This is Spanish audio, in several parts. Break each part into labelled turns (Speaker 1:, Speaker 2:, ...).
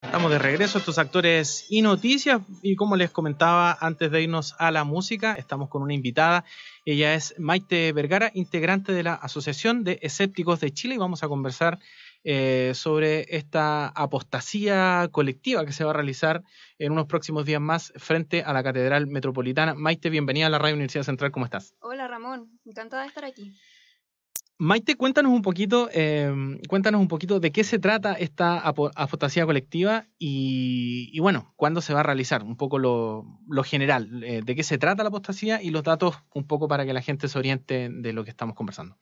Speaker 1: Estamos de regreso, estos actores y noticias, y como les comentaba antes de irnos a la música, estamos con una invitada. Ella es Maite Vergara, integrante de la Asociación de Escépticos de Chile, y vamos a conversar sobre esta apostasía colectiva que se va a realizar en unos próximos días más frente a la Catedral Metropolitana. Maite, bienvenida a la Radio Universidad Central, ¿cómo estás?
Speaker 2: Hola Ramón, encantada de estar aquí.
Speaker 1: Maite, cuéntanos un poquito de qué se trata esta apostasía colectiva y bueno, cuándo se va a realizar, un poco lo general, de qué se trata la apostasía y los datos un poco para que la gente se oriente de lo que estamos conversando.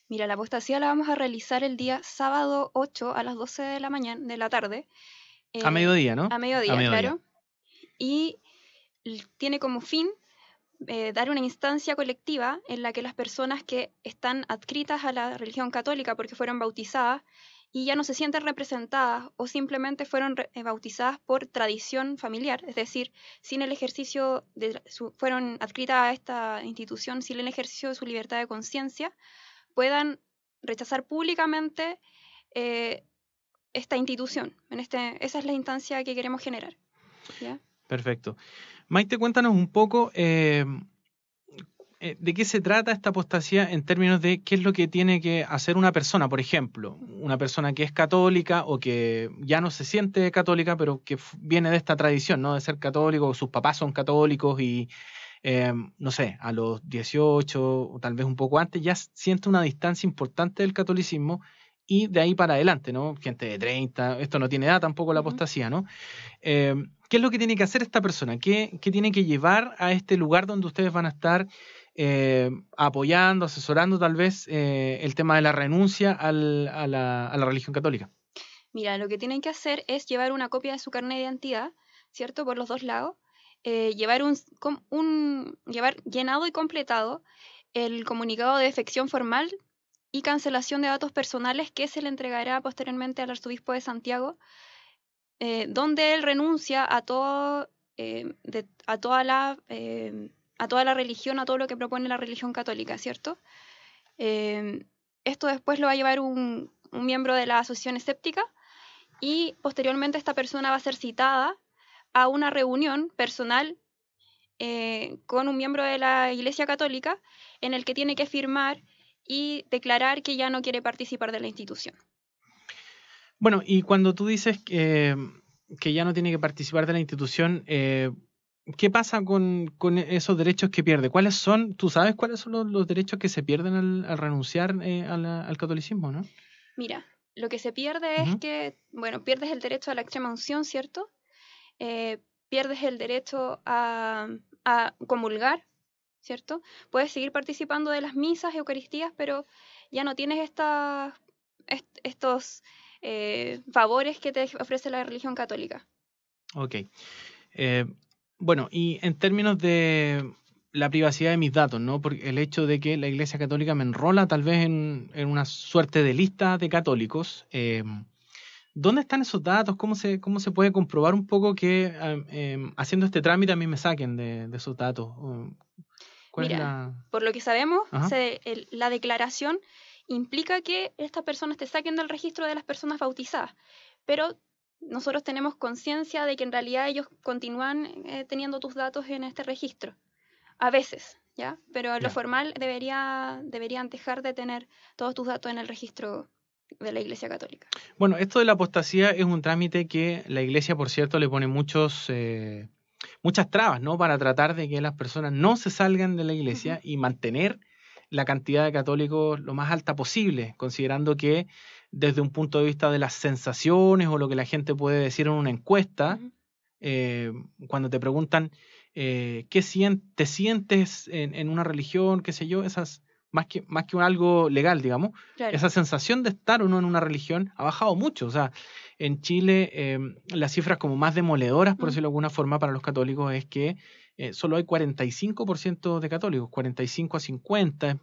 Speaker 2: Mira, la apostasía la vamos a realizar el día sábado 8 a las 12 de la mañana, de la tarde.
Speaker 1: A mediodía, ¿no?
Speaker 2: A
Speaker 1: A
Speaker 2: mediodía,
Speaker 1: mediodía.
Speaker 2: claro. Y tiene como fin dar una instancia colectiva en la que las personas que están adscritas a la religión católica porque fueron bautizadas y ya no se sienten representadas o simplemente fueron bautizadas por tradición familiar, es decir, sin el ejercicio fueron adscritas a esta institución sin el ejercicio de su libertad de conciencia, puedan rechazar públicamente esta institución. Esa es la instancia que queremos generar. ¿Ya?
Speaker 1: Perfecto. Maite, cuéntanos un poco de qué se trata esta apostasía en términos de qué es lo que tiene que hacer una persona, por ejemplo, una persona que es católica o que ya no se siente católica, pero que viene de esta tradición, ¿no? De ser católico, sus papás son católicos y, no sé, a los 18 o tal vez un poco antes, ya siente una distancia importante del catolicismo y de ahí para adelante, ¿no? Gente de 30, esto no tiene edad tampoco la apostasía, ¿no? ¿Qué es lo que tiene que hacer esta persona? ¿Qué tiene que llevar a este lugar donde ustedes van a estar apoyando, asesorando tal vez el tema de la renuncia a la religión católica?
Speaker 2: Mira, lo que tienen que hacer es llevar una copia de su carnet de identidad, ¿cierto? Por los dos lados. Llevar llenado y completado el comunicado de defección formal y cancelación de datos personales que se le entregará posteriormente al arzobispo de Santiago, donde él renuncia a todo, a toda la religión, a todo lo que propone la religión católica, ¿cierto? Esto después lo va a llevar un miembro de la asociación escéptica y posteriormente esta persona va a ser citada a una reunión personal con un miembro de la Iglesia Católica en el que tiene que firmar y declarar que ya no quiere participar de la institución.
Speaker 1: Bueno, y cuando tú dices que ya no tiene que participar de la institución, ¿qué pasa con esos derechos que pierde? ¿Cuáles son? ¿Tú sabes cuáles son los derechos que se pierden al renunciar al catolicismo, no?
Speaker 2: Mira, lo que se pierde es que, bueno, pierdes el derecho a la extrema unción, ¿cierto? Pierdes el derecho a comulgar, ¿cierto? Puedes seguir participando de las misas, eucaristías, pero ya no tienes estos favores que te ofrece la religión católica.
Speaker 1: Ok. Bueno, y en términos de la privacidad de mis datos, ¿no? Porque el hecho de que la Iglesia Católica me enrola tal vez en una suerte de lista de católicos, ¿dónde están esos datos? ¿Cómo se puede comprobar un poco que haciendo este trámite a mí me saquen de esos datos? ¿Cuál es
Speaker 2: Mira,
Speaker 1: la...?
Speaker 2: por lo que sabemos,
Speaker 1: Ajá.
Speaker 2: la declaración implica que estas personas te saquen del registro de las personas bautizadas, pero nosotros tenemos conciencia de que en realidad ellos continúan teniendo tus datos en este registro, a veces, ¿ya? Pero en lo
Speaker 1: Ya.
Speaker 2: formal deberían dejar de tener todos tus datos en el registro de la Iglesia Católica.
Speaker 1: Bueno, esto de la apostasía es un trámite que la Iglesia, por cierto, le pone muchas trabas, ¿no? Para tratar de que las personas no se salgan de la Iglesia y mantener la cantidad de católicos lo más alta posible, considerando que desde un punto de vista de las sensaciones o lo que la gente puede decir en una encuesta, cuando te preguntan te sientes en una religión, qué sé yo, más que algo legal, digamos,
Speaker 2: Claro.
Speaker 1: esa sensación de estar o no en una religión ha bajado mucho. O sea, en Chile las cifras como más demoledoras, por decirlo de alguna forma, para los católicos es que solo hay 45% de católicos, 45 a 50.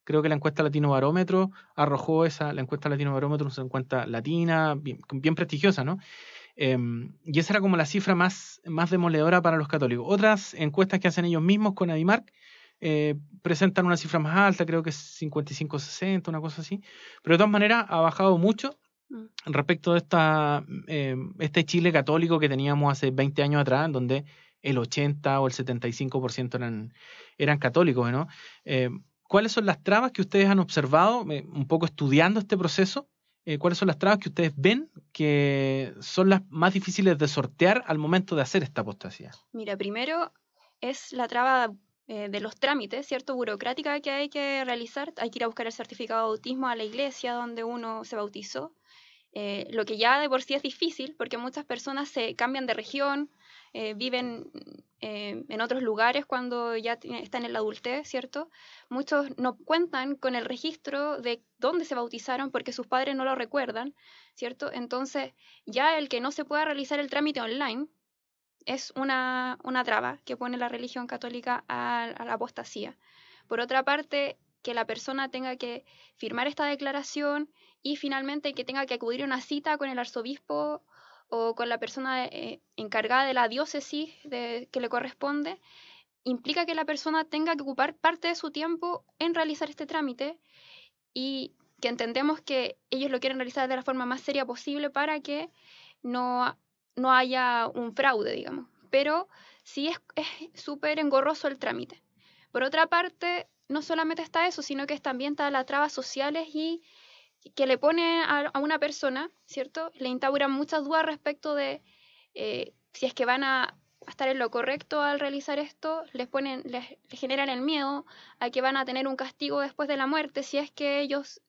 Speaker 1: Creo que la encuesta Latino Barómetro arrojó la encuesta Latino Barómetro, una encuesta latina, bien prestigiosa, ¿no? Y esa era como la cifra más demoledora para los católicos. Otras encuestas que hacen ellos mismos con Adimark presentan una cifra más alta, creo que es 55-60, una cosa así. Pero de todas maneras ha bajado mucho respecto de este Chile católico que teníamos hace 20 años atrás, en donde el 80 o el 75% eran católicos, ¿no? ¿Cuáles son las trabas que ustedes han observado, un poco estudiando este proceso? ¿Cuáles son las trabas que ustedes ven que son las más difíciles de sortear al momento de hacer esta apostasía?
Speaker 2: Mira, primero es la traba de los trámites, ¿cierto? Burocrática que hay que realizar. Hay que ir a buscar el certificado de bautismo a la iglesia donde uno se bautizó. Lo que ya de por sí es difícil porque muchas personas se cambian de región, viven en otros lugares cuando ya están en la adultez, ¿cierto? Muchos no cuentan con el registro de dónde se bautizaron porque sus padres no lo recuerdan, ¿cierto? Entonces, ya el que no se pueda realizar el trámite online es una traba que pone la religión católica a la apostasía. Por otra parte, que la persona tenga que firmar esta declaración y finalmente que tenga que acudir a una cita con el arzobispo o con la persona encargada de la diócesis que le corresponde, implica que la persona tenga que ocupar parte de su tiempo en realizar este trámite y que entendemos que ellos lo quieren realizar de la forma más seria posible para que no haya un fraude, digamos. Pero sí es súper engorroso el trámite. Por otra parte, no solamente está eso, sino que también está las trabas sociales y que le pone a una persona, ¿cierto? Le instauran muchas dudas respecto de si es que van a estar en lo correcto al realizar esto, les generan el miedo a que van a tener un castigo después de la muerte si es que ellos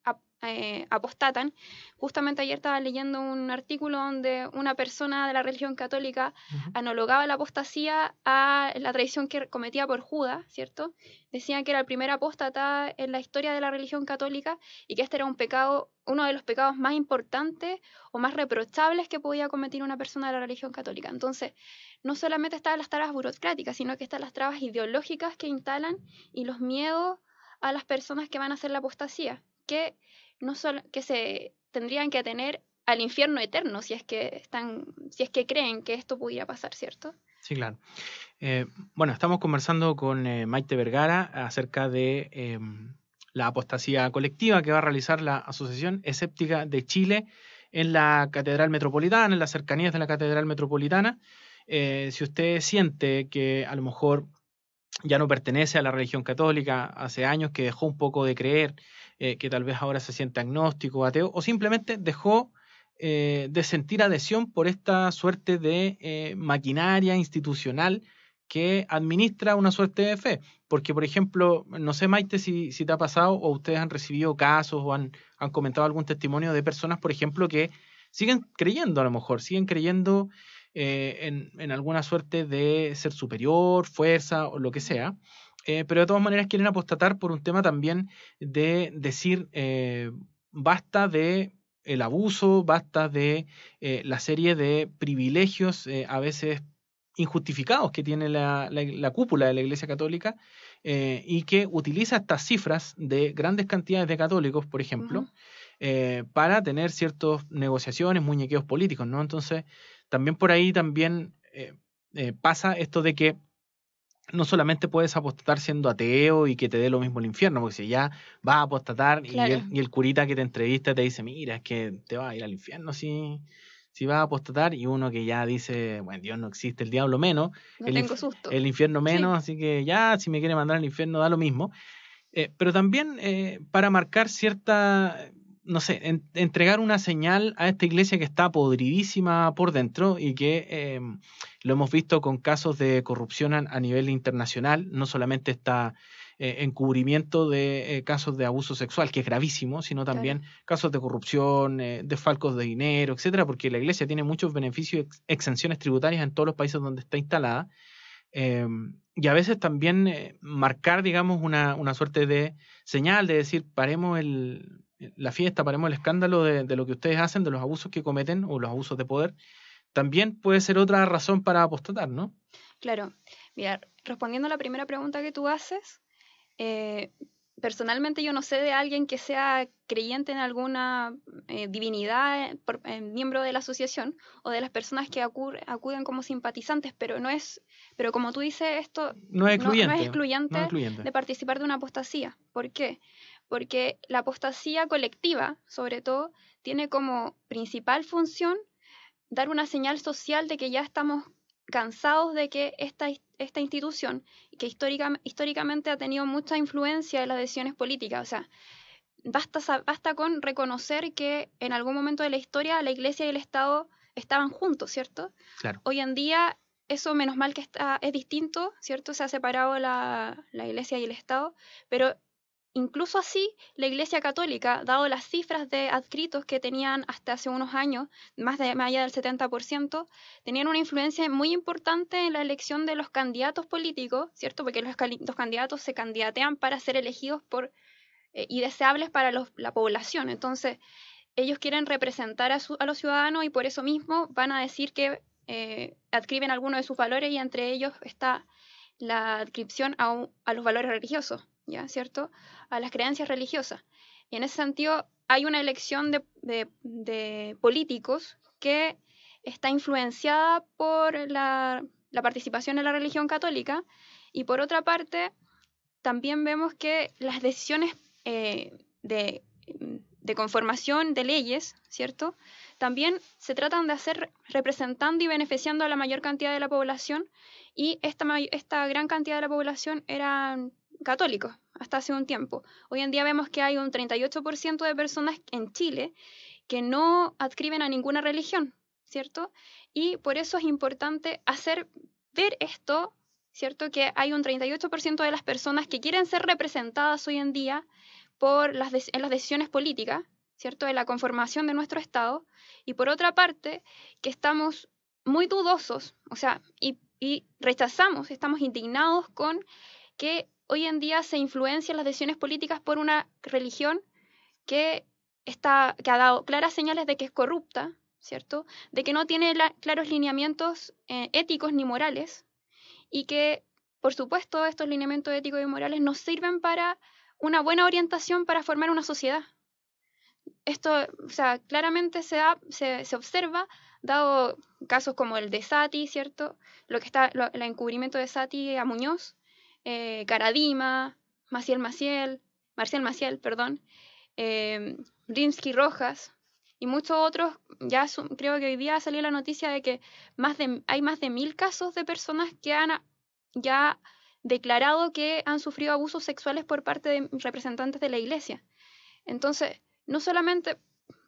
Speaker 2: apostatan. Justamente ayer estaba leyendo un artículo donde una persona de la religión católica analogaba la apostasía a la traición que cometía por Judas, ¿cierto? Decían que era el primer apóstata en la historia de la religión católica y que este era un pecado, uno de los pecados más importantes o más reprochables que podía cometer una persona de la religión católica. Entonces, no solamente están las trabas burocráticas, sino que están las trabas ideológicas que instalan y los miedos a las personas que van a hacer la apostasía, que no solo que se tendrían que atener al infierno eterno si es que creen que esto pudiera pasar, ¿cierto?
Speaker 1: Sí, claro. Bueno, estamos conversando con Maite Vergara acerca de la apostasía colectiva que va a realizar la Asociación Escéptica de Chile en la Catedral Metropolitana, en las cercanías de la Catedral Metropolitana. Si usted siente que a lo mejor ya no pertenece a la religión católica, hace años que dejó un poco de creer, que tal vez ahora se siente agnóstico, ateo, o simplemente dejó de sentir adhesión por esta suerte de maquinaria institucional que administra una suerte de fe. Porque, por ejemplo, no sé, Maite, si te ha pasado o ustedes han recibido casos o han comentado algún testimonio de personas, por ejemplo, que siguen creyendo, a lo mejor, siguen creyendo en alguna suerte de ser superior, fuerza o lo que sea, pero de todas maneras quieren apostatar por un tema también de decir basta de el abuso, basta de la serie de privilegios a veces injustificados que tiene la cúpula de la Iglesia Católica y que utiliza estas cifras de grandes cantidades de católicos, por ejemplo, para tener ciertas negociaciones, muñequeos políticos, ¿no? Entonces, también por ahí también pasa esto de que no solamente puedes apostatar siendo ateo y que te dé lo mismo el infierno, porque si ya vas a apostatar
Speaker 2: Claro.
Speaker 1: y el curita que te entrevista te dice, mira, es que te vas a ir al infierno si vas a apostatar, y uno que ya dice, bueno, Dios no existe, el diablo menos,
Speaker 2: No tengo susto.
Speaker 1: el infierno menos,
Speaker 2: Sí.
Speaker 1: así que ya si me quiere mandar al infierno da lo mismo. Pero también para marcar cierta, no sé, entregar una señal a esta iglesia que está podridísima por dentro y que lo hemos visto con casos de corrupción a nivel internacional, no solamente está encubrimiento de casos de abuso sexual, que es gravísimo, sino también casos de corrupción, desfalcos de dinero, etcétera, porque la iglesia tiene muchos beneficios y exenciones tributarias en todos los países donde está instalada. Y a veces también marcar, digamos, una suerte de señal de decir, paremos la fiesta, paremos el escándalo de lo que ustedes hacen, de los abusos que cometen o los abusos de poder, también puede ser otra razón para apostatar, ¿no?
Speaker 2: Claro. Mira, respondiendo a la primera pregunta que tú haces, personalmente yo no sé de alguien que sea creyente en alguna divinidad, miembro de la asociación o de las personas que acuden como simpatizantes, pero como tú dices, esto
Speaker 1: No es excluyente,
Speaker 2: no es excluyente
Speaker 1: no es excluyente.
Speaker 2: de participar de una apostasía. ¿Por qué? porque la apostasía colectiva, sobre todo, tiene como principal función dar una señal social de que ya estamos cansados de que esta institución, que históricamente ha tenido mucha influencia en las decisiones políticas, o sea, basta con reconocer que en algún momento de la historia la Iglesia y el Estado estaban juntos, ¿cierto?
Speaker 1: Claro.
Speaker 2: Hoy en día eso, menos mal que es distinto, ¿cierto? Se ha separado la Iglesia y el Estado, pero incluso así, la Iglesia Católica, dado las cifras de adscritos que tenían hasta hace unos años, más allá del 70%, tenían una influencia muy importante en la elección de los candidatos políticos, ¿cierto? Porque los candidatos se candidatean para ser elegidos y deseables para la población. Entonces, ellos quieren representar a los ciudadanos y por eso mismo van a decir que adscriben algunos de sus valores y entre ellos está la adscripción a los valores religiosos, ¿ya? ¿Cierto? A las creencias religiosas. Y en ese sentido hay una elección de políticos que está influenciada por la participación en la religión católica y por otra parte también vemos que las decisiones de conformación de leyes, ¿cierto? También se tratan de hacer representando y beneficiando a la mayor cantidad de la población y esta gran cantidad de la población eran católicos hasta hace un tiempo. Hoy en día vemos que hay un 38% de personas en Chile que no adscriben a ninguna religión, ¿cierto? Y por eso es importante hacer ver esto, ¿cierto? Que hay un 38% de las personas que quieren ser representadas hoy en día en las decisiones políticas, ¿cierto? En la conformación de nuestro Estado, y por otra parte, que estamos muy dudosos, o sea, y rechazamos, estamos indignados con que hoy en día se influencian las decisiones políticas por una religión que ha dado claras señales de que es corrupta, ¿cierto? De que no tiene claros lineamientos éticos ni morales, y que, por supuesto, estos lineamientos éticos y morales nos sirven para una buena orientación para formar una sociedad. Esto, o sea, claramente se observa, dado casos como el de Sati, ¿cierto? El encubrimiento de Sati a Muñoz, Caradima, Marcial Maciel, perdón, Rimsky Rojas y muchos otros. Creo que hoy día salió la noticia de que hay más de 1000 casos de personas que han ya declarado que han sufrido abusos sexuales por parte de representantes de la Iglesia. Entonces, no solamente,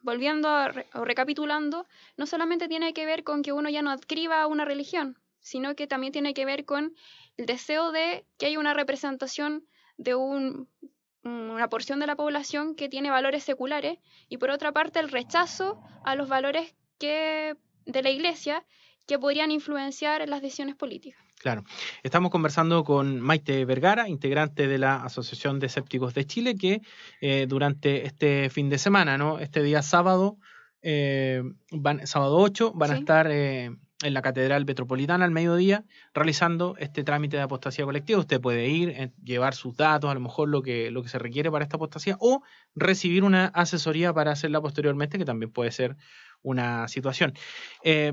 Speaker 2: volviendo o recapitulando, no solamente tiene que ver con que uno ya no adscriba una religión, sino que también tiene que ver con el deseo de que haya una representación de una porción de la población que tiene valores seculares y por otra parte el rechazo a los valores de la Iglesia que podrían influenciar las decisiones políticas.
Speaker 1: Claro. Estamos conversando con Maite Vergara, integrante de la Asociación de Escépticos de Chile, que durante este fin de semana, ¿no? Este día sábado, sábado 8, van a estar en la Catedral Metropolitana al mediodía realizando este trámite de apostasía colectiva. Usted puede ir, llevar sus datos, a lo mejor lo que se requiere para esta apostasía, o recibir una asesoría para hacerla posteriormente, que también puede ser una situación.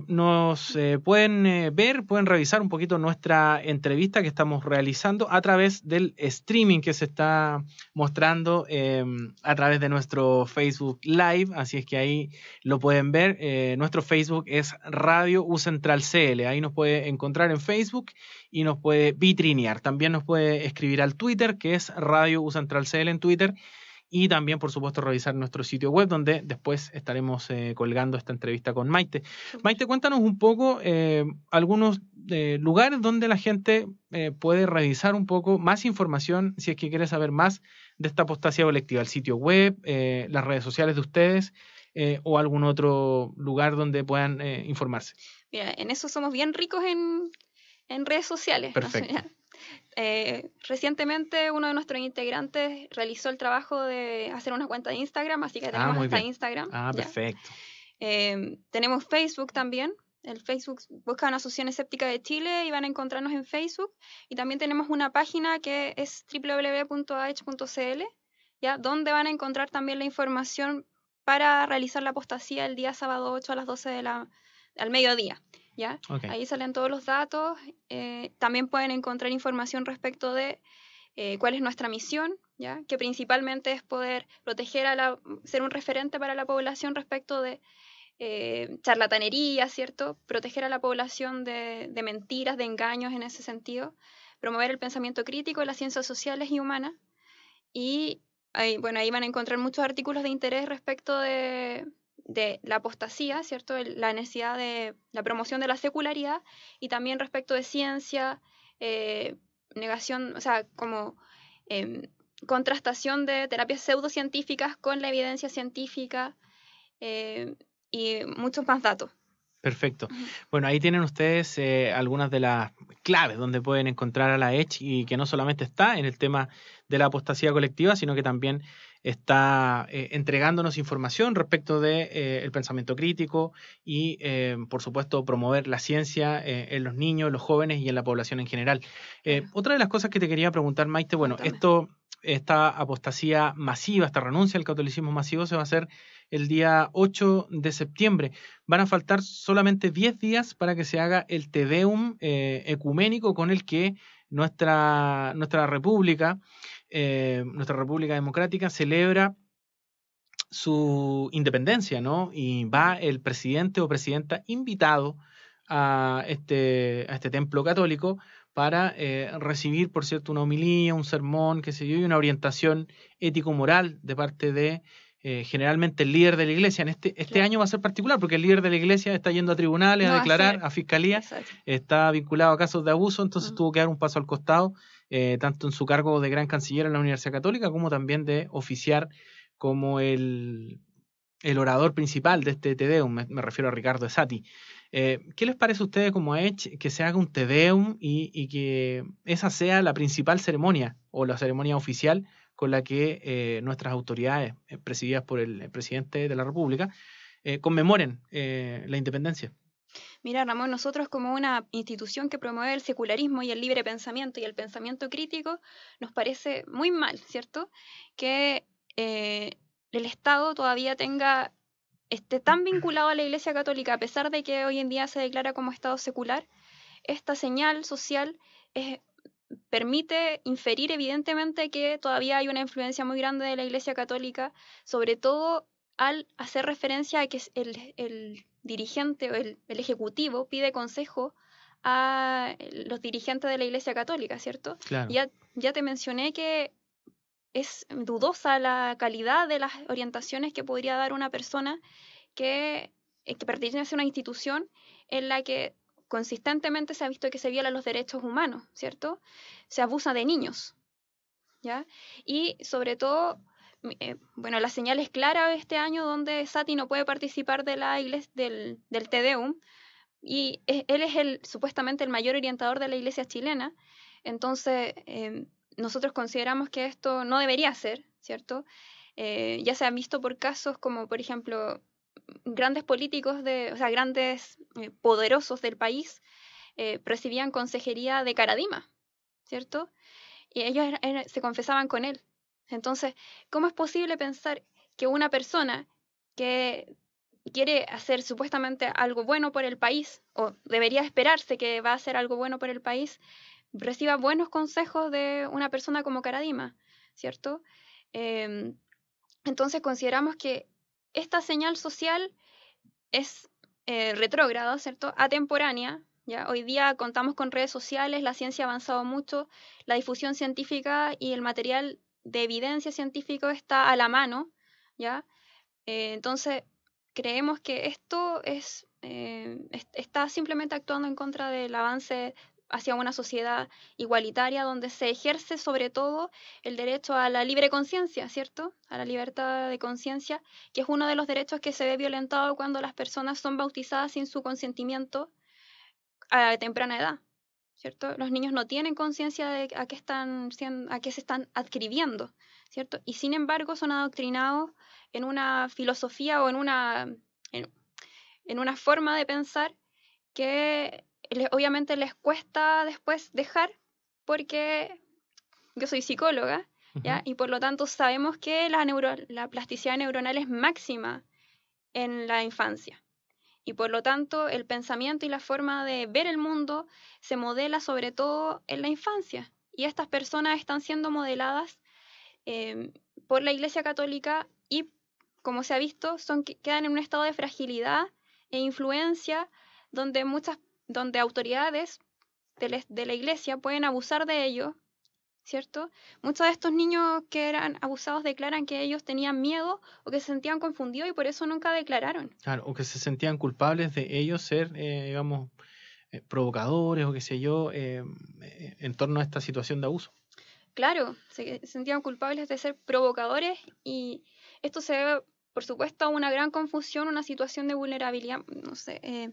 Speaker 1: Nos pueden pueden revisar un poquito nuestra entrevista que estamos realizando a través del streaming que se está mostrando a través de nuestro Facebook Live, así es que ahí lo pueden ver. Nuestro Facebook es Radio U Central CL, ahí nos puede encontrar en Facebook y nos puede vitrinear. También nos puede escribir al Twitter, que es Radio U Central CL en Twitter. Y también, por supuesto, revisar nuestro sitio web, donde después estaremos colgando esta entrevista con Maite. Maite, cuéntanos un poco algunos lugares donde la gente puede revisar un poco más información, si es que quiere saber más de esta apostasía colectiva. El sitio web, las redes sociales de ustedes o algún otro lugar donde puedan informarse.
Speaker 2: Mira, en eso somos bien ricos en redes sociales.
Speaker 1: Perfecto.
Speaker 2: ¿No? Recientemente uno de nuestros integrantes realizó el trabajo de hacer una cuenta de Instagram, así que tenemos hasta Instagram.
Speaker 1: Perfecto.
Speaker 2: Tenemos Facebook también. El Facebook, buscan Asociación Escéptica de Chile y van a encontrarnos en Facebook. Y también tenemos una página que es www.ah.cl, ¿ya? Donde van a encontrar también la información para realizar la apostasía el día sábado 8 a las 12 al mediodía. ¿Ya?
Speaker 1: Okay.
Speaker 2: Ahí salen todos los datos. También pueden encontrar información respecto de cuál es nuestra misión, ¿ya? Que principalmente es poder proteger ser un referente para la población respecto de charlatanería, ¿cierto? Proteger a la población de mentiras, de engaños en ese sentido, promover el pensamiento crítico, las ciencias sociales y humanas, y ahí van a encontrar muchos artículos de interés respecto de la apostasía, ¿cierto? La necesidad de la promoción de la secularidad, y también respecto de ciencia, negación, o sea, como contrastación de terapias pseudocientíficas con la evidencia científica, y muchos más datos.
Speaker 1: Perfecto. Bueno, ahí tienen ustedes algunas de las claves donde pueden encontrar a la EDGE, y que no solamente está en el tema de la apostasía colectiva, sino que también está entregándonos información respecto de el pensamiento crítico y, por supuesto, promover la ciencia en los niños, los jóvenes y en la población en general. Otra de las cosas que te quería preguntar, Maite, bueno, esta apostasía masiva, esta renuncia al catolicismo masivo se va a hacer el día 8 de septiembre. Van a faltar solamente 10 días para que se haga el Te Deum ecuménico con el que nuestra república democrática celebra su independencia, ¿no? Y va el presidente o presidenta invitado a este templo católico para recibir, por cierto, una homilía, un sermón, qué sé yo, y una orientación ético-moral de parte de generalmente el líder de la iglesia. Este año va a ser particular porque el líder de la iglesia está yendo a tribunales a declarar, a fiscalía, exacto, está vinculado a casos de abuso, entonces tuvo que dar un paso al costado, tanto en su cargo de gran canciller en la Universidad Católica como también de oficiar como el orador principal de este Te Deum. Me refiero a Ricardo Esati. ¿Qué les parece a ustedes como a EDGE que se haga un Te Deum y que esa sea la principal ceremonia o la ceremonia oficial con la que nuestras autoridades, presididas por el presidente de la República, conmemoren la independencia?
Speaker 2: Mira, Ramón, nosotros como una institución que promueve el secularismo y el libre pensamiento y el pensamiento crítico, nos parece muy mal, ¿cierto? Que el Estado todavía esté tan vinculado a la Iglesia Católica, a pesar de que hoy en día se declara como Estado secular. Esta señal social permite inferir evidentemente que todavía hay una influencia muy grande de la Iglesia Católica, sobre todo al hacer referencia a que el dirigente o el ejecutivo pide consejo a los dirigentes de la Iglesia Católica, ¿cierto?
Speaker 1: Claro.
Speaker 2: Ya te mencioné que es dudosa la calidad de las orientaciones que podría dar una persona que pertenece a una institución en la que consistentemente se ha visto que se violan los derechos humanos, ¿cierto? Se abusa de niños, ¿ya? Y sobre todo, la señal es clara este año donde Sati no puede participar de la iglesia, del Te Deum, y él es supuestamente el mayor orientador de la iglesia chilena. Entonces, nosotros consideramos que esto no debería ser, ¿cierto? Ya se han visto por casos como, por ejemplo, grandes políticos, grandes poderosos del país recibían consejería de Caradima, ¿cierto? Y ellos se confesaban con él. Entonces, ¿cómo es posible pensar que una persona que quiere hacer supuestamente algo bueno por el país, o debería esperarse que va a hacer algo bueno por el país, reciba buenos consejos de una persona como Caradima, ¿cierto? Entonces consideramos que esta señal social es retrógrada, ¿cierto? Atemporánea. ¿Ya? Hoy día contamos con redes sociales, la ciencia ha avanzado mucho, la difusión científica y el material de evidencia científico está a la mano, ¿ya? Entonces, creemos que esto está simplemente actuando en contra del avance hacia una sociedad igualitaria donde se ejerce sobre todo el derecho a la libre conciencia, ¿cierto? A la libertad de conciencia, que es uno de los derechos que se ve violentado cuando las personas son bautizadas sin su consentimiento a temprana edad, ¿cierto? Los niños no tienen conciencia de a qué se están adscribiendo, ¿cierto? Y sin embargo son adoctrinados en una filosofía o en una forma de pensar que obviamente les cuesta después dejar, porque yo soy psicóloga, ¿ya?
Speaker 1: Uh-huh.
Speaker 2: Y por lo tanto sabemos que la plasticidad neuronal es máxima en la infancia. Y por lo tanto el pensamiento y la forma de ver el mundo se modela sobre todo en la infancia. Y estas personas están siendo modeladas por la Iglesia Católica y, como se ha visto, quedan en un estado de fragilidad e influencia donde autoridades de la Iglesia pueden abusar de ellos, ¿cierto? Muchos de estos niños que eran abusados declaran que ellos tenían miedo o que se sentían confundidos y por eso nunca declararon.
Speaker 1: Claro, o que se sentían culpables de ellos ser, digamos, provocadores o qué sé yo, en torno a esta situación de abuso.
Speaker 2: Claro, se sentían culpables de ser provocadores y esto se debe, por supuesto, a una gran confusión, una situación de vulnerabilidad. No sé,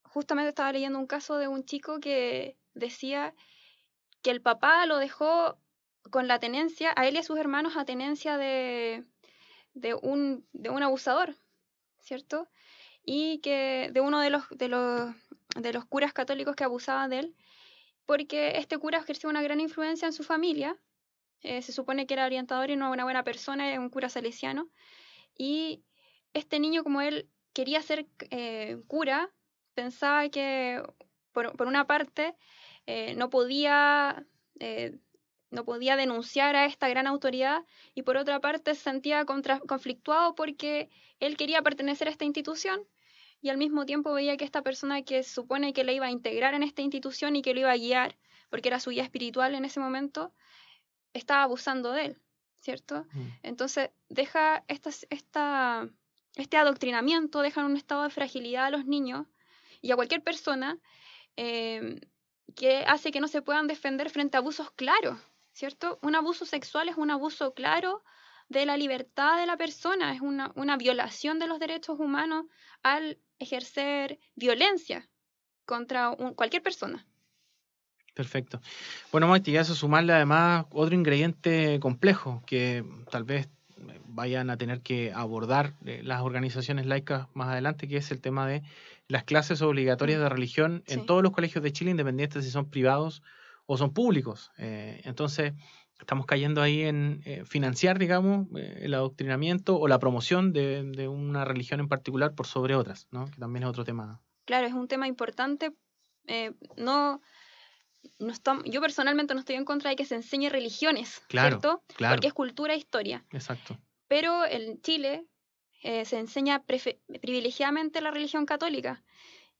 Speaker 2: justamente estaba leyendo un caso de un chico que decía que el papá lo dejó con la tenencia, a él y a sus hermanos, a tenencia de un abusador, ¿cierto? Y que de uno de los curas católicos que abusaban de él, porque este cura ejerció una gran influencia en su familia. Se supone que era orientador y no una buena persona, era un cura salesiano. Y este niño, como él quería ser cura, pensaba que, por una parte, no podía denunciar a esta gran autoridad y por otra parte se sentía conflictuado porque él quería pertenecer a esta institución y al mismo tiempo veía que esta persona que supone que le iba a integrar en esta institución y que lo iba a guiar, porque era su guía espiritual en ese momento, estaba abusando de él, ¿cierto? Entonces deja este adoctrinamiento, deja en un estado de fragilidad a los niños y a cualquier persona que hace que no se puedan defender frente a abusos claros, ¿cierto? Un abuso sexual es un abuso claro de la libertad de la persona, es una violación de los derechos humanos al ejercer violencia contra cualquier persona.
Speaker 1: Perfecto. Bueno, Maite, y a eso sumarle además otro ingrediente complejo que tal vez vayan a tener que abordar las organizaciones laicas más adelante, que es el tema de las clases obligatorias de religión en todos los colegios de Chile, independientes si son privados o son públicos. Entonces, estamos cayendo ahí en financiar, digamos, el adoctrinamiento o la promoción de una religión en particular por sobre otras, ¿no? Que también es otro tema.
Speaker 2: Claro, es un tema importante. Yo personalmente no estoy en contra de que se enseñe religiones,
Speaker 1: Claro,
Speaker 2: ¿cierto?
Speaker 1: claro.
Speaker 2: Porque es cultura e historia.
Speaker 1: Exacto.
Speaker 2: Pero en Chile se enseña privilegiadamente la religión católica.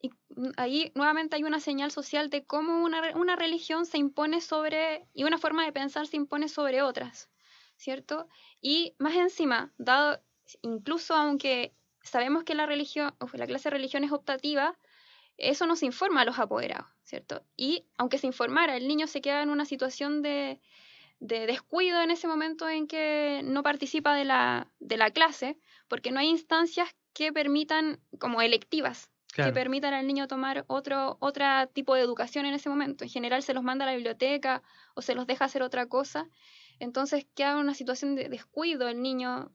Speaker 2: Y ahí nuevamente hay una señal social de cómo una religión se impone sobre, y una forma de pensar se impone sobre otras, ¿cierto? Y más encima, incluso aunque sabemos que la religión, o la clase de religión es optativa, eso no se informa a los apoderados, ¿cierto? Y aunque se informara, el niño se queda en una situación de descuido en ese momento en que no participa de la clase, porque no hay instancias que permitan, como electivas,
Speaker 1: Claro.
Speaker 2: que permitan al niño tomar otro tipo de educación en ese momento. En general se los manda a la biblioteca o se los deja hacer otra cosa. Entonces queda en una situación de descuido el niño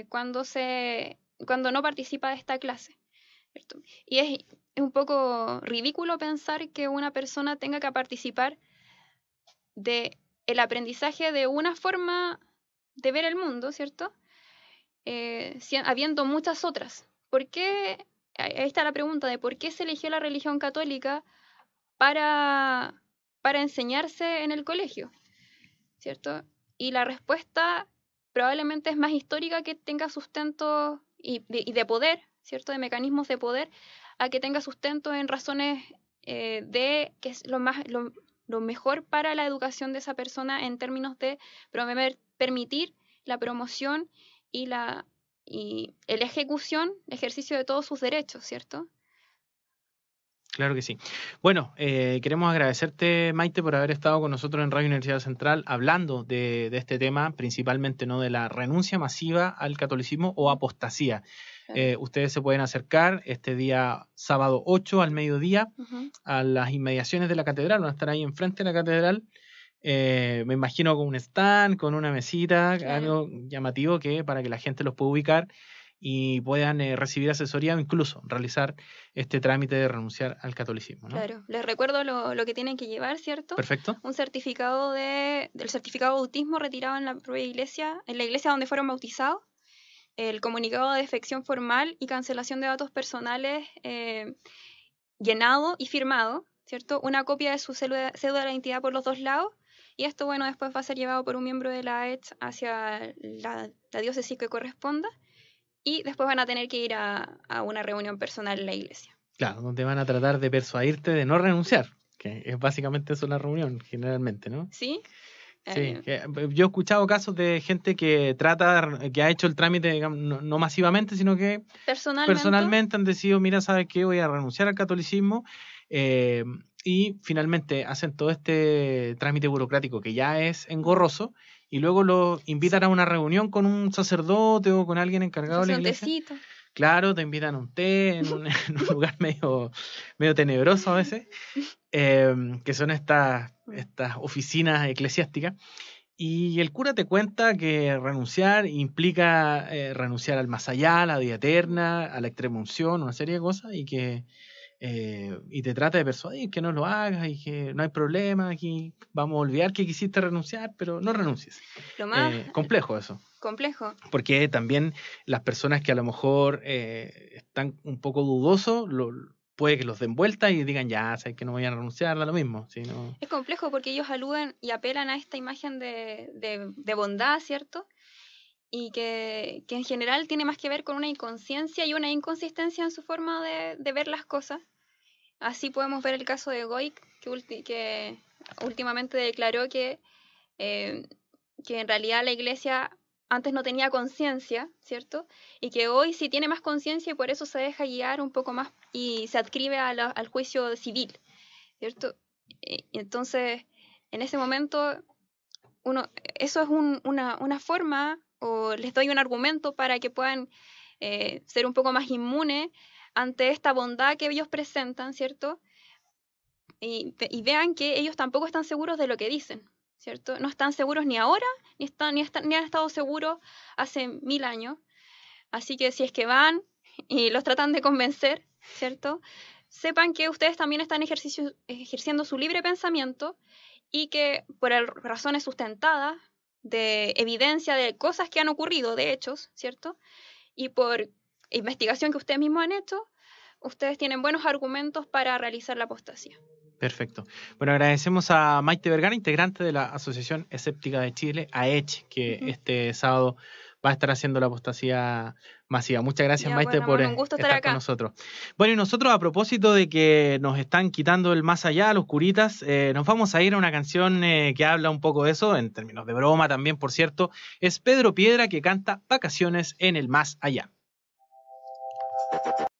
Speaker 2: cuando no participa de esta clase, ¿cierto? Y es un poco ridículo pensar que una persona tenga que participar de el aprendizaje de una forma de ver el mundo, ¿cierto? Habiendo muchas otras. ¿Por qué? Ahí está la pregunta de por qué se eligió la religión católica para enseñarse en el colegio, ¿cierto? Y la respuesta probablemente es más histórica, que tenga sustento y de poder, ¿cierto? De mecanismos de poder, a que tenga sustento en razones de que es lo mejor para la educación de esa persona en términos de permitir la promoción y la ejecución, el ejercicio de todos sus derechos, ¿cierto?
Speaker 1: Claro que sí. Bueno, queremos agradecerte, Maite, por haber estado con nosotros en Radio Universidad Central hablando de este tema, principalmente no de la renuncia masiva al catolicismo o apostasía. Claro. Ustedes se pueden acercar este día sábado 8 al mediodía a las inmediaciones de la catedral, van a estar ahí enfrente de la catedral. Me imagino con un stand, con una mesita, claro, algo llamativo para que la gente los pueda ubicar y puedan recibir asesoría o incluso realizar este trámite de renunciar al catolicismo, ¿no?
Speaker 2: Claro, les recuerdo lo que tienen que llevar, ¿cierto?
Speaker 1: Perfecto.
Speaker 2: Un certificado del certificado de bautismo retirado en la propia iglesia, en la iglesia donde fueron bautizados, el comunicado de defección formal y cancelación de datos personales llenado y firmado, ¿cierto? Una copia de su cédula de identidad por los dos lados y esto, bueno, después va a ser llevado por un miembro de la AECH hacia la diócesis que corresponda, y después van a tener que ir a una reunión personal en la iglesia.
Speaker 1: Claro, donde van a tratar de persuadirte de no renunciar, que es básicamente eso la reunión, generalmente, ¿no?
Speaker 2: ¿Sí?
Speaker 1: Sí, yo he escuchado casos de gente que que ha hecho el trámite, digamos, no masivamente, sino que personalmente han decidido, mira, ¿sabes qué? Voy a renunciar al catolicismo, y finalmente hacen todo este trámite burocrático que ya es engorroso, y luego lo invitan a una reunión con un sacerdote o con alguien encargado de la iglesia. Claro, te invitan a un té en un lugar medio tenebroso a veces, que son estas oficinas eclesiásticas, y el cura te cuenta que renunciar implica renunciar al más allá, a la vida eterna, a la extrema unción, una serie de cosas, y te trata de persuadir que no lo hagas y que no hay problema, aquí vamos a olvidar que quisiste renunciar, pero no renuncies.
Speaker 2: Lo más
Speaker 1: complejo eso.
Speaker 2: Complejo.
Speaker 1: Porque también las personas que a lo mejor están un poco dudosos, puede que los den vuelta y digan, ya, sé que no voy a renunciar, da lo mismo. ¿No?
Speaker 2: Es complejo porque ellos aluden y apelan a esta imagen de bondad, ¿cierto? Y que en general tiene más que ver con una inconsciencia y una inconsistencia en su forma de ver las cosas. Así podemos ver el caso de Goik, que últimamente declaró que en realidad la iglesia antes no tenía conciencia, ¿cierto? Y que hoy sí tiene más conciencia y por eso se deja guiar un poco más y se adscribe al juicio civil, ¿cierto? Entonces, en ese momento, eso es una forma, o les doy un argumento para que puedan ser un poco más inmunes ante esta bondad que ellos presentan, ¿cierto? Y vean que ellos tampoco están seguros de lo que dicen, ¿cierto? No están seguros ni ahora, ni han estado seguros hace 1000 años. Así que si es que van y los tratan de convencer, ¿cierto? Sepan que ustedes también están ejerciendo su libre pensamiento y que por razones sustentadas, de evidencia de cosas que han ocurrido, de hechos, ¿cierto? Y por investigación que ustedes mismos han hecho, ustedes tienen buenos argumentos para realizar la apostasía.
Speaker 1: Perfecto. Bueno, agradecemos a Maite Vergara, integrante de la Asociación Escéptica de Chile, AECH, que este sábado va a estar haciendo la apostasía masiva. Muchas gracias, Maite, por estar con nosotros. Bueno, y nosotros, a propósito de que nos están quitando el más allá, los curitas, nos vamos a ir a una canción que habla un poco de eso, en términos de broma también, por cierto. Es Pedro Piedra, que canta Vacaciones en el Más Allá.